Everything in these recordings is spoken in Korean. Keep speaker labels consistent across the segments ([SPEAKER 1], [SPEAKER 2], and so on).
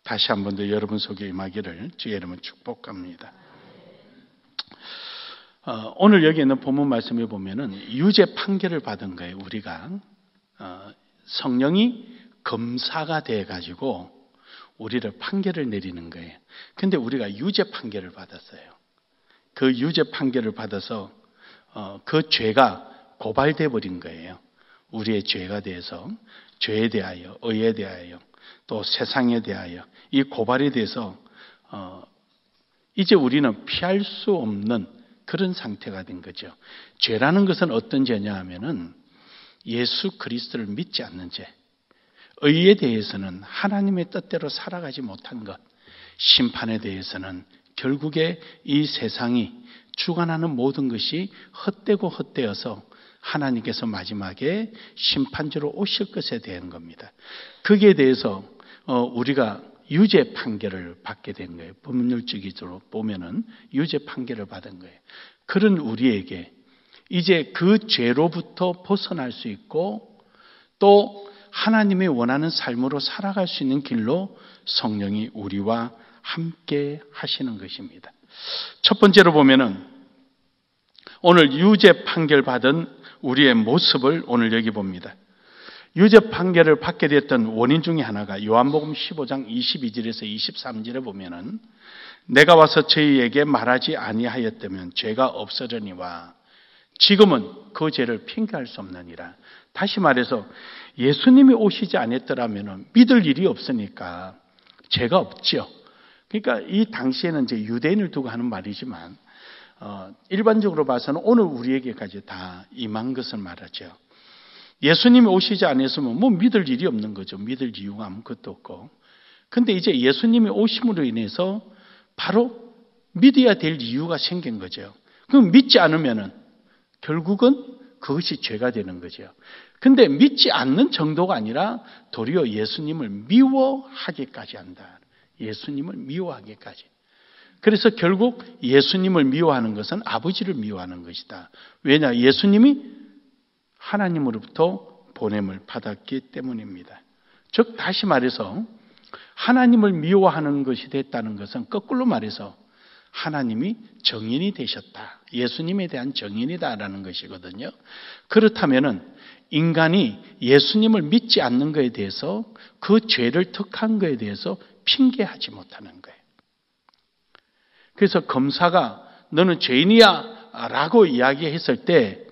[SPEAKER 1] 다시 한 번 더 여러분 속에 임하기를 주의 이름으로 축복합니다. 오늘 여기 있는 본문 말씀에 보면은 유죄 판결을 받은 거예요. 우리가 성령이 검사가 돼 가지고 우리를 판결을 내리는 거예요. 근데 우리가 유죄 판결을 받았어요. 그 유죄 판결을 받아서 그 죄가 고발돼 버린 거예요. 우리의 죄가 대해서, 죄에 대하여, 의에 대하여, 또 세상에 대하여 이 고발에 대해서 이제 우리는 피할 수 없는 그런 상태가 된 거죠. 죄라는 것은 어떤 죄냐 하면은 예수 그리스도를 믿지 않는 죄. 의에 대해서는 하나님의 뜻대로 살아가지 못한 것. 심판에 대해서는 결국에 이 세상이 주관하는 모든 것이 헛되고 헛되어서 하나님께서 마지막에 심판주로 오실 것에 대한 겁니다. 거기에 대해서 우리가 유죄 판결을 받게 된 거예요. 법률적으로 보면은 유죄 판결을 받은 거예요. 그런 우리에게 이제 그 죄로부터 벗어날 수 있고 또 하나님이 원하는 삶으로 살아갈 수 있는 길로 성령이 우리와 함께 하시는 것입니다. 첫 번째로 보면은 오늘 유죄 판결 받은 우리의 모습을 오늘 여기 봅니다. 유죄 판결을 받게 됐던 원인 중에 하나가 요한복음 15장 22절에서 23절에 보면은 내가 와서 저희에게 말하지 아니하였다면 죄가 없어져니와 지금은 그 죄를 핑계할 수 없느니라. 다시 말해서 예수님이 오시지 않았더라면 믿을 일이 없으니까 죄가 없죠. 그러니까 이 당시에는 이제 유대인을 두고 하는 말이지만 일반적으로 봐서는 오늘 우리에게까지 다 임한 것을 말하죠. 예수님이 오시지 않았으면 뭐 믿을 일이 없는 거죠. 믿을 이유가 아무것도 없고. 근데 이제 예수님이 오심으로 인해서 바로 믿어야 될 이유가 생긴 거죠. 그럼 믿지 않으면은 결국은 그것이 죄가 되는 거죠. 근데 믿지 않는 정도가 아니라 도리어 예수님을 미워하기까지 한다. 예수님을 미워하기까지. 그래서 결국 예수님을 미워하는 것은 아버지를 미워하는 것이다. 왜냐? 예수님이 하나님으로부터 보냄을 받았기 때문입니다. 즉 다시 말해서 하나님을 미워하는 것이 됐다는 것은 거꾸로 말해서 하나님이 정인이 되셨다. 예수님에 대한 정인이다라는 것이거든요. 그렇다면은 인간이 예수님을 믿지 않는 것에 대해서 그 죄를 턱한 것에 대해서 핑계하지 못하는 거예요. 그래서 검사가 너는 죄인이야 라고 이야기했을 때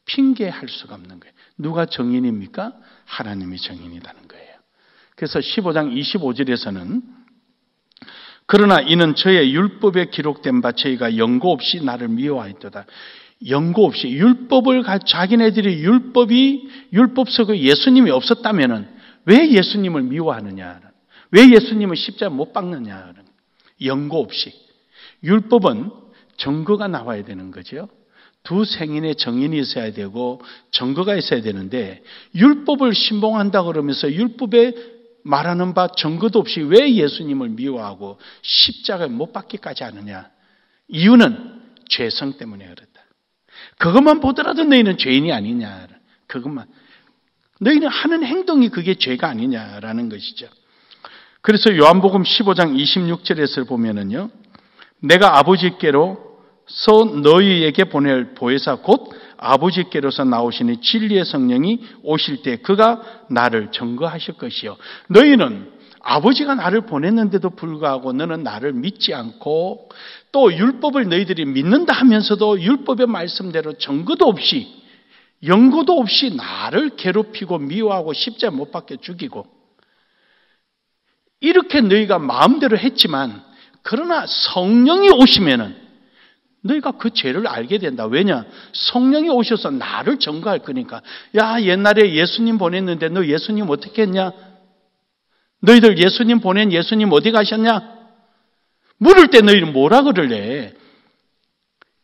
[SPEAKER 1] 핑계할 수가 없는 거예요. 누가 정인입니까? 하나님이 정인이라는 거예요. 그래서 15장 25절에서는 그러나 이는 저의 율법에 기록된 바 저희가 연고 없이 나를 미워하였도다. 연고 없이 율법을 자기네들이 율법 속에 예수님이 없었다면은 왜 예수님을 미워하느냐? 왜 예수님을 십자가 못 박느냐? 연고 없이. 율법은 증거가 나와야 되는 거죠. 두 생인의 정인이 있어야 되고 증거가 있어야 되는데 율법을 신봉한다 그러면서 율법에 말하는 바 증거도 없이 왜 예수님을 미워하고 십자가에 못 박기까지 하느냐? 이유는 죄성 때문에 그렇다. 그것만 보더라도 너희는 죄인이 아니냐. 그것만. 너희는 하는 행동이 그게 죄가 아니냐라는 것이죠. 그래서 요한복음 15장 26절에서 보면은요. 내가 아버지께로서 너희에게 보낼 보혜사 곧 아버지께로서 나오시니 진리의 성령이 오실 때 그가 나를 증거하실 것이요. 너희는 아버지가 나를 보냈는데도 불구하고 너는 나를 믿지 않고 또 율법을 너희들이 믿는다 하면서도 율법의 말씀대로 증거도 없이 연고도 없이 나를 괴롭히고 미워하고 십자가에 못 박혀 죽이고 이렇게 너희가 마음대로 했지만 그러나 성령이 오시면은 너희가 그 죄를 알게 된다. 왜냐? 성령이 오셔서 나를 증거할 거니까. 야, 옛날에 예수님 보냈는데 너 예수님 어떻게 했냐? 너희들 예수님 보낸 예수님 어디 가셨냐? 물을 때 너희는 뭐라 그럴래?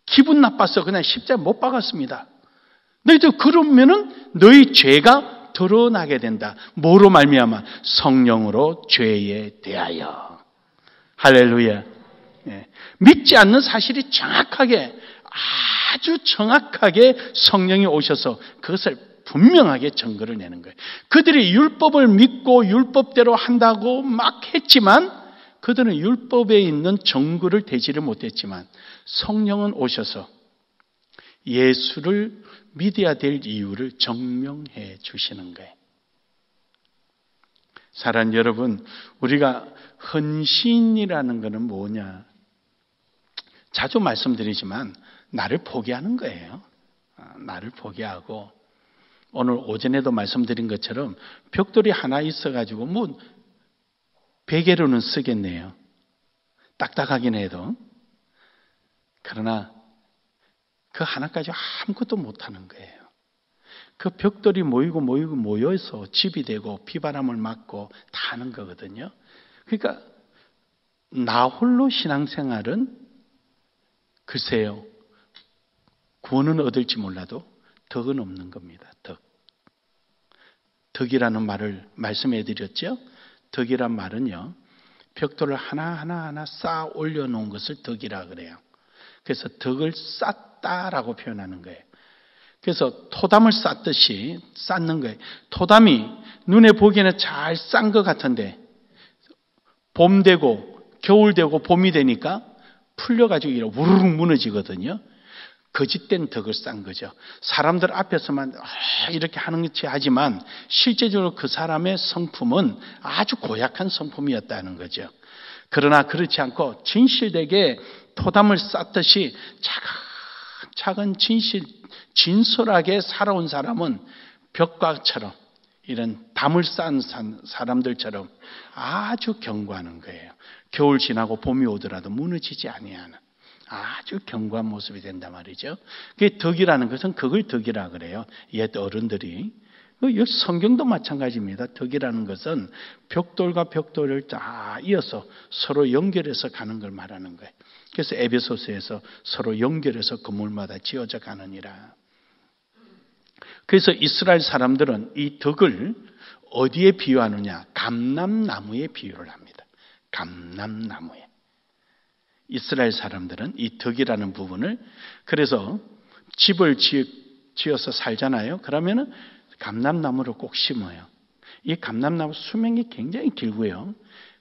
[SPEAKER 1] 기분 나빠서 그냥 십자가 못 박았습니다. 너희들 그러면은 너희 죄가 드러나게 된다. 뭐로 말미암아? 성령으로 죄에 대하여. 할렐루야. 예. 믿지 않는 사실이 정확하게 아주 정확하게 성령이 오셔서 그것을 분명하게 증거를 내는 거예요. 그들이 율법을 믿고 율법대로 한다고 막 했지만 그들은 율법에 있는 증거를 대지를 못했지만 성령은 오셔서 예수를 믿어야 될 이유를 증명해 주시는 거예요. 사랑하는 여러분, 우리가 헌신이라는 것은 뭐냐? 자주 말씀드리지만 나를 포기하는 거예요. 나를 포기하고 오늘 오전에도 말씀드린 것처럼 벽돌이 하나 있어가지고 뭐 베개로는 쓰겠네요. 딱딱하긴 해도. 그러나 그 하나까지 아무것도 못하는 거예요. 그 벽돌이 모여서 집이 되고 비바람을 맞고 다 하는 거거든요. 그러니까 나 홀로 신앙생활은 글쎄요. 구원은 얻을지 몰라도 덕은 없는 겁니다. 덕. 덕이라는 말을 말씀해 드렸죠. 덕이란 말은요. 벽돌을 하나하나 쌓아 올려놓은 것을 덕이라 그래요. 그래서 덕을 쌓다라고 표현하는 거예요. 그래서 토담을 쌓듯이 쌓는 거예요. 토담이 눈에 보기에는 잘 싼 것 같은데 봄 되고 겨울 되고 봄이 되니까 풀려가지고 이렇게 우르르 무너지거든요. 거짓된 덕을 쌓은 거죠. 사람들 앞에서만 이렇게 하는 것이 하지만 실제적으로 그 사람의 성품은 아주 고약한 성품이었다는 거죠. 그러나 그렇지 않고 진실되게 토담을 쌓듯이 차근 진솔하게 살아온 사람은 벽과처럼 이런 담을 쌓은 사람들처럼 아주 견고하는 거예요. 겨울 지나고 봄이 오더라도 무너지지 아니하는 아주 견고한 모습이 된단 말이죠. 그게 덕이라는 것은 그걸 덕이라 그래요. 옛 어른들이. 성경도 마찬가지입니다. 덕이라는 것은 벽돌과 벽돌을 다 이어서 서로 연결해서 가는 걸 말하는 거예요. 그래서 에베소서에서 서로 연결해서 건물마다 지어져 가느니라. 그래서 이스라엘 사람들은 이 덕을 어디에 비유하느냐? 감람나무에 비유를 합니다. 감람나무에. 이스라엘 사람들은 이 덕이라는 부분을 그래서 집을 지어서 살잖아요. 그러면은 감람나무를 꼭 심어요. 이 감람나무 수명이 굉장히 길고요.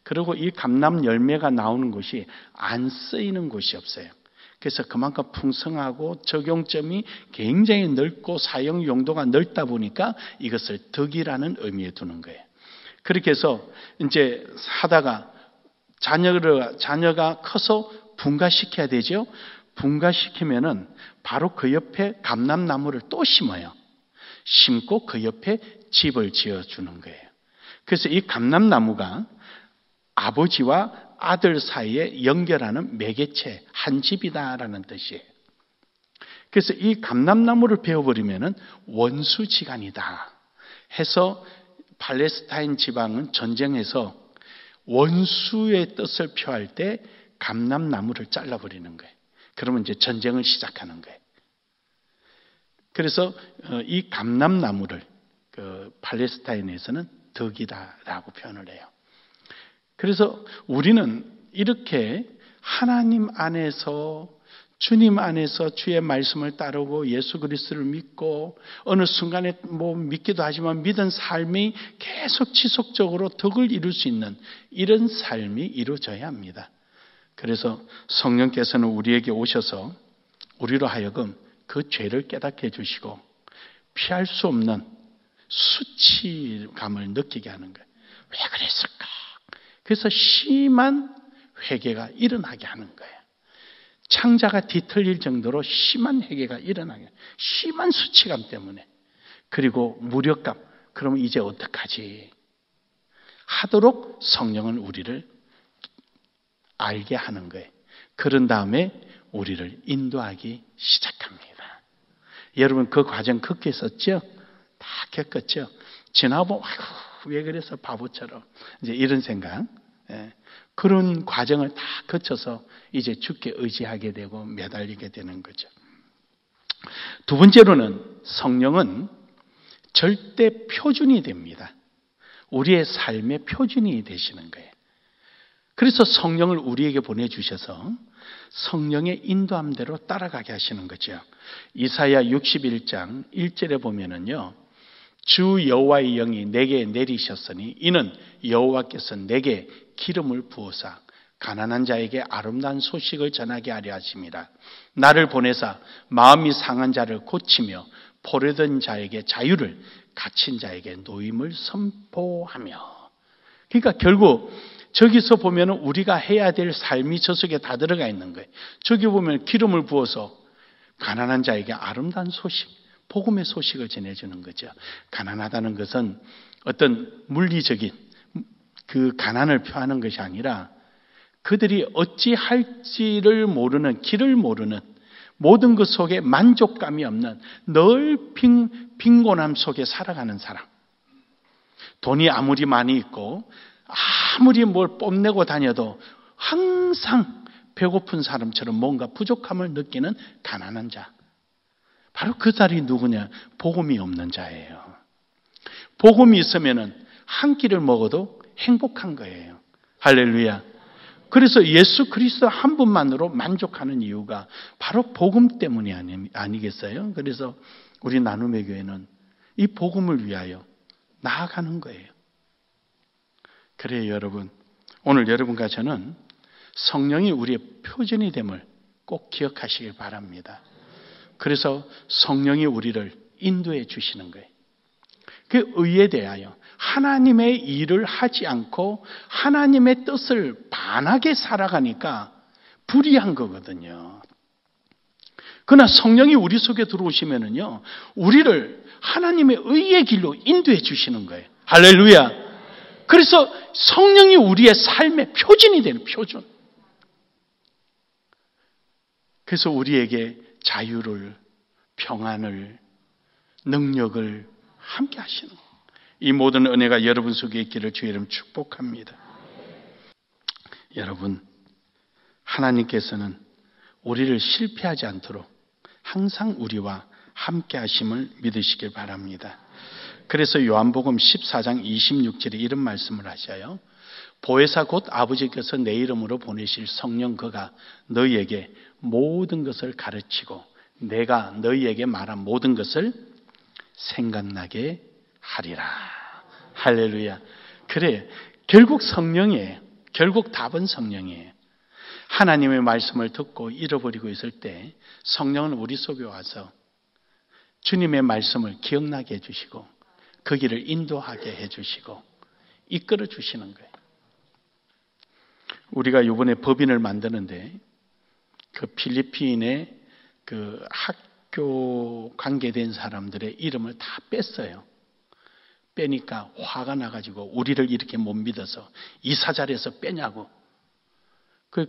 [SPEAKER 1] 그리고 이 감람 열매가 나오는 곳이 안 쓰이는 곳이 없어요. 그래서 그만큼 풍성하고 적용점이 굉장히 넓고 사용 용도가 넓다 보니까 이것을 덕이라는 의미에 두는 거예요. 그렇게 해서 이제 하다가 자녀가 커서 분가시켜야 되죠. 분가시키면은 바로 그 옆에 감람나무를 또 심어요. 심고 그 옆에 집을 지어주는 거예요. 그래서 이 감람나무가 아버지와 아들 사이에 연결하는 매개체, 한 집이다라는 뜻이에요. 그래서 이 감람나무를 베어버리면은 원수지간이다 해서 팔레스타인 지방은 전쟁에서 원수의 뜻을 표할 때 감람나무를 잘라버리는 거예요. 그러면 이제 전쟁을 시작하는 거예요. 그래서 이 감람나무를 팔레스타인에서는 덕이다라고 표현을 해요. 그래서 우리는 이렇게 하나님 안에서 주님 안에서 주의 말씀을 따르고 예수 그리스도를 믿고 어느 순간에 뭐 믿기도 하지만 믿은 삶이 계속 지속적으로 덕을 이룰 수 있는 이런 삶이 이루어져야 합니다. 그래서 성령께서는 우리에게 오셔서 우리로 하여금 그 죄를 깨닫게 해주시고 피할 수 없는 수치감을 느끼게 하는 거예요. 왜 그랬을까? 그래서 심한 회개가 일어나게 하는 거예요. 창자가 뒤틀릴 정도로 심한 회개가 일어나게, 심한 수치감 때문에. 그리고 무력감, 그러면 이제 어떡하지? 하도록 성령은 우리를 알게 하는 거예요. 그런 다음에 우리를 인도하기 시작합니다. 여러분 그 과정 겪었었죠? 다 겪었죠? 지나보면 아이고 왜 그래서 바보처럼 이제 이런 생각. 그런 과정을 다 거쳐서 이제 주께 의지하게 되고 매달리게 되는 거죠. 두 번째로는 성령은 절대 표준이 됩니다. 우리의 삶의 표준이 되시는 거예요. 그래서 성령을 우리에게 보내주셔서 성령의 인도함대로 따라가게 하시는 거죠. 이사야 61장 1절에 보면은요, 주 여호와의 영이 내게 내리셨으니 이는 여호와께서 내게 기름을 부어사 가난한 자에게 아름다운 소식을 전하게 하려 하심이라. 나를 보내사 마음이 상한 자를 고치며 포로된 자에게 자유를, 갇힌 자에게 노임을 선포하며. 그러니까 결국 저기서 보면 우리가 해야 될 삶이 저 속에 다 들어가 있는 거예요. 저기 보면 기름을 부어서 가난한 자에게 아름다운 소식, 복음의 소식을 전해주는 거죠. 가난하다는 것은 어떤 물리적인 그 가난을 표하는 것이 아니라 그들이 어찌할지를 모르는, 길을 모르는, 모든 것 속에 만족감이 없는 늘 빈곤함 속에 살아가는 사람. 돈이 아무리 많이 있고 아무리 뭘 뽐내고 다녀도 항상 배고픈 사람처럼 뭔가 부족함을 느끼는 가난한 자. 바로 그 자리 누구냐? 복음이 없는 자예요. 복음이 있으면은 한 끼를 먹어도 행복한 거예요. 할렐루야. 그래서 예수 그리스도 한 분만으로 만족하는 이유가 바로 복음 때문이 아니겠어요? 그래서 우리 나눔의 교회는 이 복음을 위하여 나아가는 거예요. 그래요, 여러분. 오늘 여러분과 저는 성령이 우리의 표준이 됨을 꼭 기억하시길 바랍니다. 그래서 성령이 우리를 인도해 주시는 거예요. 그 의에 대하여 하나님의 일을 하지 않고 하나님의 뜻을 반하게 살아가니까 불이한 거거든요. 그러나 성령이 우리 속에 들어오시면은요, 우리를 하나님의 의의 길로 인도해 주시는 거예요. 할렐루야. 그래서 성령이 우리의 삶의 표준이 되는 표준. 그래서 우리에게 자유를, 평안을, 능력을 함께 하시는 거예요. 이 모든 은혜가 여러분 속에 있기를 주의 이름 축복합니다. 여러분, 하나님께서는 우리를 실패하지 않도록 항상 우리와 함께 하심을 믿으시길 바랍니다. 그래서 요한복음 14장 26절에 이런 말씀을 하셔요. 보혜사 곧 아버지께서 내 이름으로 보내실 성령 그가 너희에게 모든 것을 가르치고 내가 너희에게 말한 모든 것을 생각나게 하리라. 할렐루야. 그래, 결국 성령이에요. 결국 답은 성령이에요. 하나님의 말씀을 듣고 잃어버리고 있을 때 성령은 우리 속에 와서 주님의 말씀을 기억나게 해주시고 그 길을 인도하게 해주시고 이끌어 주시는 거예요. 우리가 이번에 법인을 만드는데 그 필리핀의 그 학교 관계된 사람들의 이름을 다 뺐어요. 빼니까 화가 나가지고 우리를 이렇게 못 믿어서 이사 자리에서 빼냐고.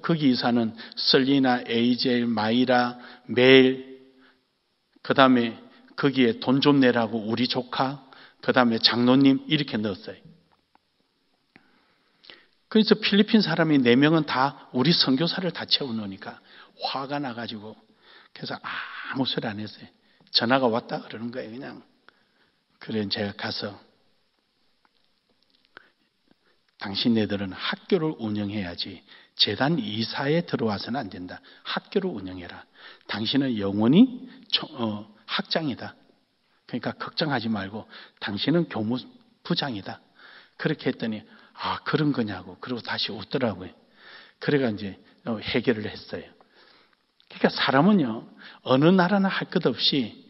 [SPEAKER 1] 거기 이사는 설리나, 에이젤, 마이라, 멜, 그 다음에 거기에 돈 좀 내라고 우리 조카, 그 다음에 장로님 이렇게 넣었어요. 그래서 필리핀 사람이 4명은 다 우리 선교사를 다 채워놓으니까 화가 나가지고 그래서 아무 소리 안 했어요. 전화가 왔다 그러는 거예요. 그냥. 그래 제가 가서 당신네들은 학교를 운영해야지 재단 이사에 들어와서는 안 된다. 학교를 운영해라. 당신은 영원히 학장이다. 그러니까 걱정하지 말고 당신은 교무부장이다. 그렇게 했더니 그런 거냐고. 그리고 다시 웃더라고요. 그래가 이제 해결을 했어요. 그러니까 사람은요 어느 나라나 할 것 없이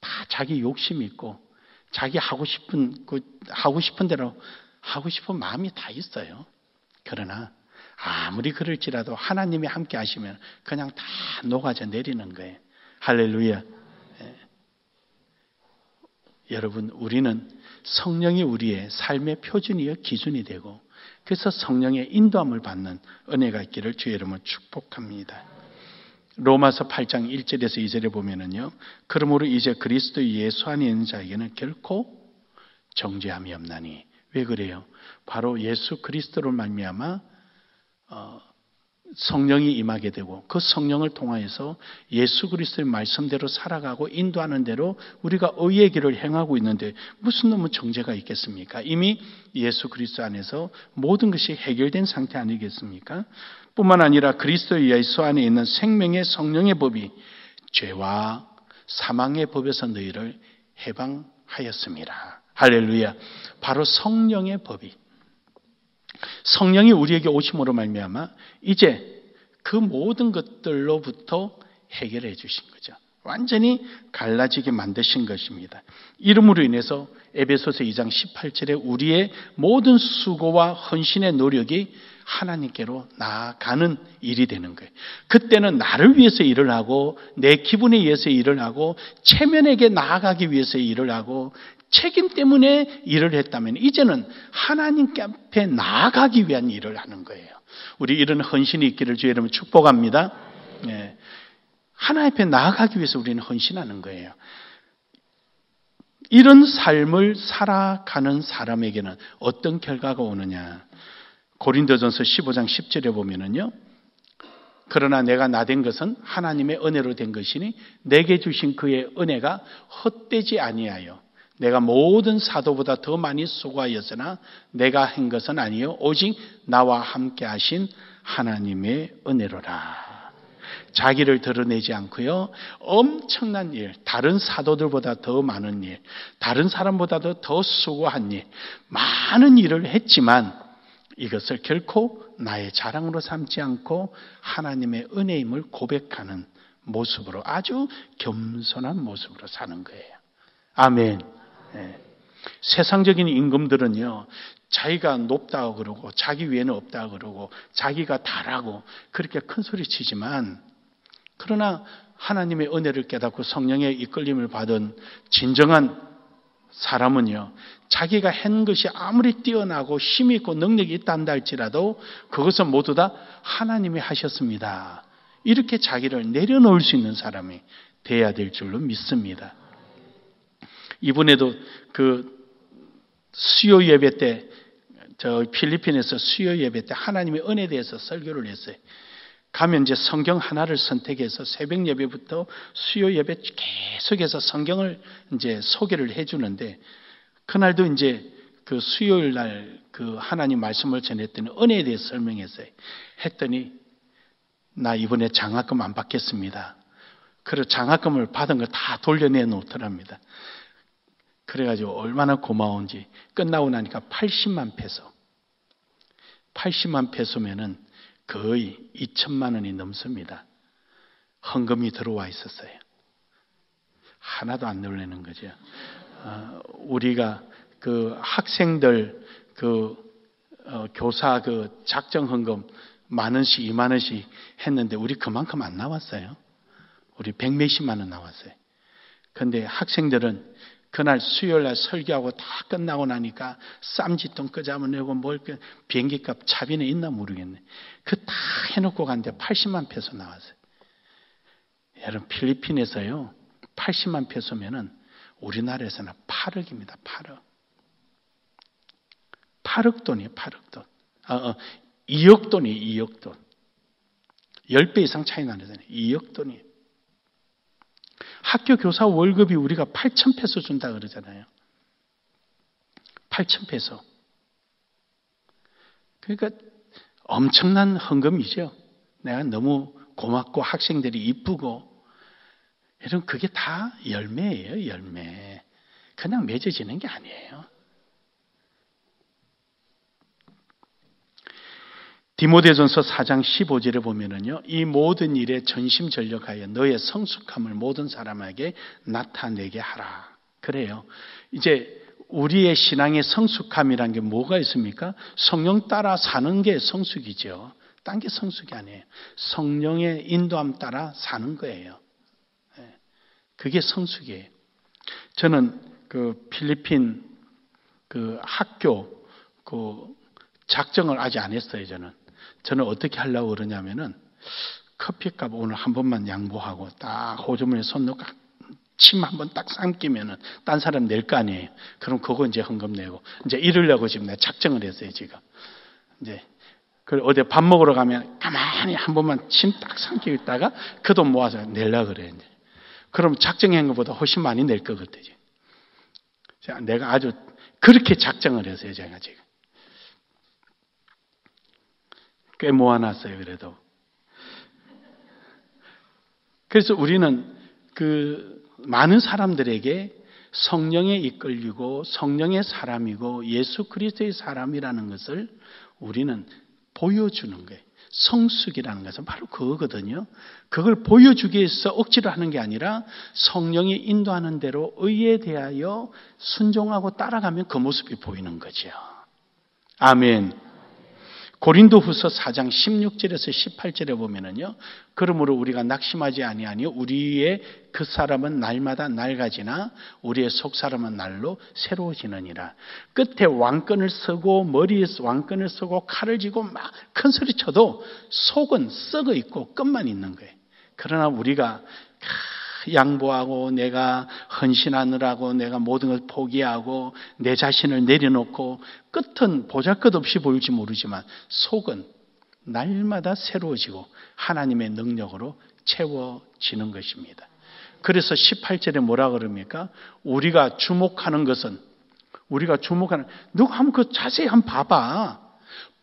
[SPEAKER 1] 다 자기 욕심이 있고 자기 하고 싶은 대로 하고 싶은 마음이 다 있어요. 그러나 아무리 그럴지라도 하나님이 함께 하시면 그냥 다 녹아져 내리는 거예요. 할렐루야. 예. 여러분, 우리는 성령이 우리의 삶의 표준이요 기준이 되고 그래서 성령의 인도함을 받는 은혜가 있기를 주의 이름으로 축복합니다. 로마서 8장 1절에서 2절에 보면은요. 그러므로 이제 그리스도 예수 안에 있는 자에게는 결코 정죄함이 없나니. 왜 그래요? 바로 예수 그리스도로 말미암아 성령이 임하게 되고 그 성령을 통하여서 예수 그리스도의 말씀대로 살아가고 인도하는 대로 우리가 의의 길을 행하고 있는데 무슨 놈의 정죄가 있겠습니까? 이미 예수 그리스도 안에서 모든 것이 해결된 상태 아니겠습니까? 뿐만 아니라 그리스도 예수 안에 있는 생명의 성령의 법이 죄와 사망의 법에서 너희를 해방하였습니다. 할렐루야. 바로 성령의 법이. 성령이 우리에게 오심으로 말미암아 이제 그 모든 것들로부터 해결해 주신 거죠. 완전히 갈라지게 만드신 것입니다. 이름으로 인해서 에베소서 2장 18절에 우리의 모든 수고와 헌신의 노력이 하나님께로 나아가는 일이 되는 거예요. 그때는 나를 위해서 일을 하고 내 기분에 의해서 일을 하고 체면에게 나아가기 위해서 일을 하고 책임 때문에 일을 했다면 이제는 하나님께 앞에 나아가기 위한 일을 하는 거예요. 우리 이런 헌신이 있기를 주의 이름으로 축복합니다. 네. 하나님 앞에 나아가기 위해서 우리는 헌신하는 거예요. 이런 삶을 살아가는 사람에게는 어떤 결과가 오느냐. 고린도전서 15장 10절에 보면은요. 그러나 내가 나된 것은 하나님의 은혜로 된 것이니 내게 주신 그의 은혜가 헛되지 아니하여 내가 모든 사도보다 더 많이 수고하였으나 내가 한 것은 아니요 오직 나와 함께 하신 하나님의 은혜로라. 자기를 드러내지 않고요. 엄청난 일, 다른 사도들보다 더 많은 일, 다른 사람보다도 더 수고한 일, 많은 일을 했지만 이것을 결코 나의 자랑으로 삼지 않고 하나님의 은혜임을 고백하는 모습으로 아주 겸손한 모습으로 사는 거예요. 아멘. 네. 세상적인 임금들은요. 자기가 높다고 그러고 자기 위에는 없다고 그러고 자기가 다라고 그렇게 큰 소리 치지만 그러나 하나님의 은혜를 깨닫고 성령의 이끌림을 받은 진정한 사람은요. 자기가 한 것이 아무리 뛰어나고 힘이 있고 능력이 있다 한다 할지라도 그것은 모두 다 하나님이 하셨습니다. 이렇게 자기를 내려놓을 수 있는 사람이 돼야 될 줄로 믿습니다. 이번에도 그 수요 예배 때 저 필리핀에서 수요 예배 때 하나님의 은혜에 대해서 설교를 했어요. 가면 이제 성경 하나를 선택해서 새벽 예배부터 수요 예배 계속해서 성경을 이제 소개를 해주는데 그날도 이제 그 수요일 날 그 하나님 말씀을 전했더니 은혜에 대해서 설명했어요. 했더니 나 이번에 장학금 안 받겠습니다. 그래서 장학금을 받은 걸 다 돌려내 놓더랍니다. 그래가지고 얼마나 고마운지 끝나고 나니까 80만 페소. 80만 페소면은 거의 2천만 원이 넘습니다. 헌금이 들어와 있었어요. 하나도 안 놀라는 거죠. 우리가 그 학생들 교사 작정 헌금 10,000원씩 20,000원씩 했는데 우리 그만큼 안 나왔어요. 우리 100몇십만 원 나왔어요. 그런데 학생들은 그날 수요일날 설교하고 다 끝나고 나니까 쌈짓돈 끄잡아내고 비행기값 차비는 있나 모르겠네. 그 다 해놓고 갔는데 80만 페소 나왔어요. 여러분 필리핀에서요 80만 페소면은 우리나라에서는 8억입니다. 8억. 8억 돈이에요. 8억 돈. 2억 돈이에요. 2억 돈. 10배 이상 차이 나잖아요. 2억 돈이에요. 학교 교사 월급이 우리가 8,000페소 준다 그러잖아요. 8,000페소. 그러니까 엄청난 헌금이죠. 내가 너무 고맙고 학생들이 이쁘고 이런 그게 다 열매예요. 열매. 그냥 맺어지는 게 아니에요. 디모데전서 4장 15절에 보면은요, 이 모든 일에 전심전력하여 너의 성숙함을 모든 사람에게 나타내게 하라. 그래요. 이제 우리의 신앙의 성숙함이란 게 뭐가 있습니까? 성령 따라 사는 게 성숙이죠. 딴 게 성숙이 아니에요. 성령의 인도함 따라 사는 거예요. 그게 성숙이에요. 저는 그 필리핀 그 학교 그 작정을 아직 안 했어요. 저는 어떻게 하려고 그러냐면은 커피값 오늘 한 번만 양보하고 딱 호주머니에 손 넣고 침 한 번 딱 삼키면은 딴 사람 낼 거 아니에요. 그럼 그거 이제 헌금 내고 이제 이러려고 지금 내가 작정을 했어요. 지금 이제 그 어디 밥 먹으러 가면 가만히 한 번만 침 딱 삼키고 있다가 그 돈 모아서 내려고 그래요. 이제. 그럼 작정한 것보다 훨씬 많이 낼 것 같아요. 자, 내가 아주 그렇게 작정을 했어요. 제가 지금. 꽤 모아놨어요, 그래도. 그래서 우리는 그 많은 사람들에게 성령에 이끌리고 성령의 사람이고 예수 그리스도의 사람이라는 것을 우리는 보여주는 거예요. 성숙이라는 것은 바로 그거거든요. 그걸 보여주기 위해서 억지로 하는 게 아니라 성령이 인도하는 대로 의에 대하여 순종하고 따라가면 그 모습이 보이는 거죠. 아멘. 고린도후서 4장 16절에서 18절에 보면은요. 그러므로 우리가 낙심하지 아니하니 우리의 그 사람은 날마다 낡아지나 우리의 속 사람은 날로 새로워지느니라. 끝에 왕끈을 쓰고 머리에 왕끈을 쓰고 칼을 쥐고 막 큰 소리 쳐도 속은 썩어 있고 끝만 있는 거예요. 그러나 우리가 양보하고 내가 헌신하느라고 내가 모든 걸 포기하고 내 자신을 내려놓고 끝은 보잘것없이 보일지 모르지만 속은 날마다 새로워지고 하나님의 능력으로 채워지는 것입니다. 그래서 18절에 뭐라 그럽니까? 우리가 주목하는 것은 누가 한번 그 자세히 한번 봐봐.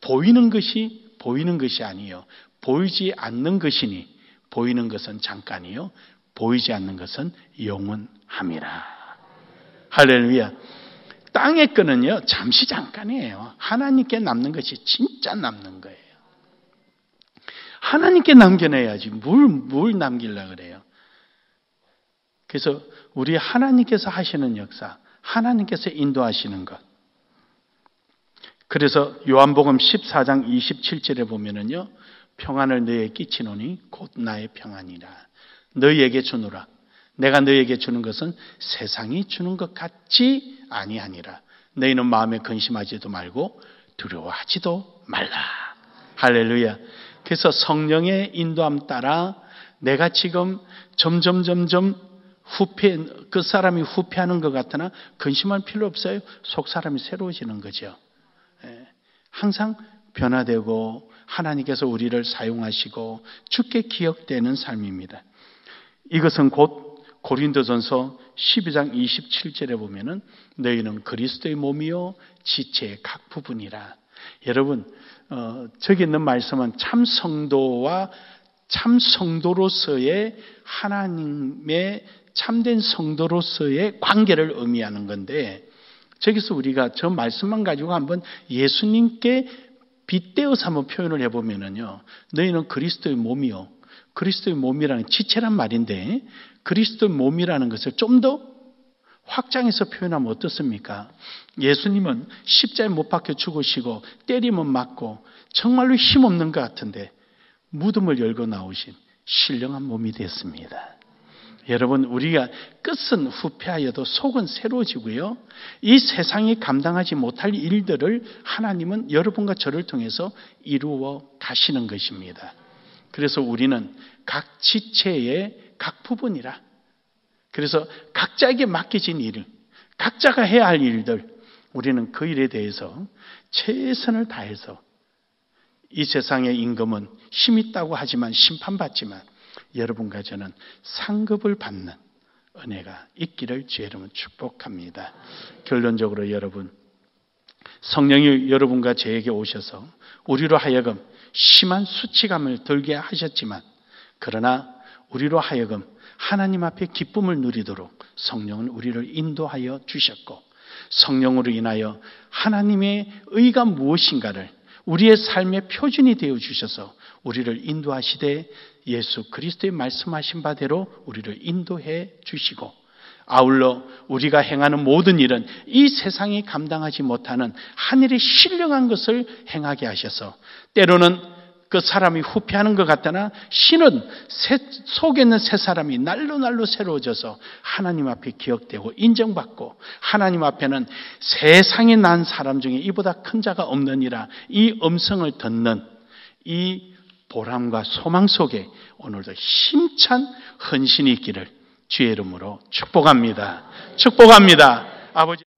[SPEAKER 1] 보이는 것이 아니요 보이지 않는 것이니 보이는 것은 잠깐이요 보이지 않는 것은 영원함이라. 할렐루야. 땅의 거는요 잠시 잠깐이에요. 하나님께 남는 것이 진짜 남는 거예요. 하나님께 남겨내야지 뭘 남기려고 그래요. 그래서 우리 하나님께서 하시는 역사, 하나님께서 인도하시는 것. 그래서 요한복음 14장 27절에 보면은요 평안을 너희에게 끼치노니 곧 나의 평안이라. 너희에게 주노라. 내가 너희에게 주는 것은 세상이 주는 것 같지 아니하니라. 너희는 마음에 근심하지도 말고 두려워하지도 말라. 할렐루야. 그래서 성령의 인도함 따라 내가 지금 점점 그 사람이 후패하는 것 같으나 근심할 필요 없어요. 속 사람이 새로워지는 거죠. 항상 변화되고 하나님께서 우리를 사용하시고 주께 기억되는 삶입니다. 이것은 곧 고린도전서 12장 27절에 보면은 너희는 그리스도의 몸이요 지체의 각 부분이라. 여러분 저기 있는 말씀은 참 성도와 참 성도로서의 하나님의 참된 성도로서의 관계를 의미하는 건데 저기서 우리가 저 말씀만 가지고 한번 예수님께 빗대어서 한번 표현을 해보면은요 너희는 그리스도의 몸이요. 그리스도의 몸이라는 지체란 말인데 그리스도의 몸이라는 것을 좀 더 확장해서 표현하면 어떻습니까? 예수님은 십자가에 못 박혀 죽으시고 때리면 맞고 정말로 힘없는 것 같은데 무덤을 열고 나오신 신령한 몸이 됐습니다. 여러분 우리가 끝은 후패하여도 속은 새로워지고요. 이 세상이 감당하지 못할 일들을 하나님은 여러분과 저를 통해서 이루어 가시는 것입니다. 그래서 우리는 각 지체의 각 부분이라. 그래서 각자에게 맡겨진 일, 각자가 해야 할 일들 우리는 그 일에 대해서 최선을 다해서 이 세상의 임금은 힘 있다고 하지만 심판받지만 여러분과 저는 상급을 받는 은혜가 있기를 주의 이름으로 축복합니다. 결론적으로 여러분 성령이 여러분과 저에게 오셔서 우리로 하여금 심한 수치감을 들게 하셨지만 그러나 우리로 하여금 하나님 앞에 기쁨을 누리도록 성령은 우리를 인도하여 주셨고 성령으로 인하여 하나님의 의가 무엇인가를 우리의 삶의 표준이 되어 주셔서 우리를 인도하시되 예수 그리스도의 말씀하신 바대로 우리를 인도해 주시고 아울러 우리가 행하는 모든 일은 이 세상이 감당하지 못하는 하늘의 신령한 것을 행하게 하셔서 때로는 그 사람이 후패하는 것 같으나 신은 속에 있는 새 사람이 날로 새로워져서 하나님 앞에 기억되고 인정받고 하나님 앞에는 세상에 난 사람 중에 이보다 큰 자가 없느니라 이 음성을 듣는 이 보람과 소망 속에 오늘도 힘찬 헌신이 있기를 주의 이름으로 축복합니다. 축복합니다. 아버지.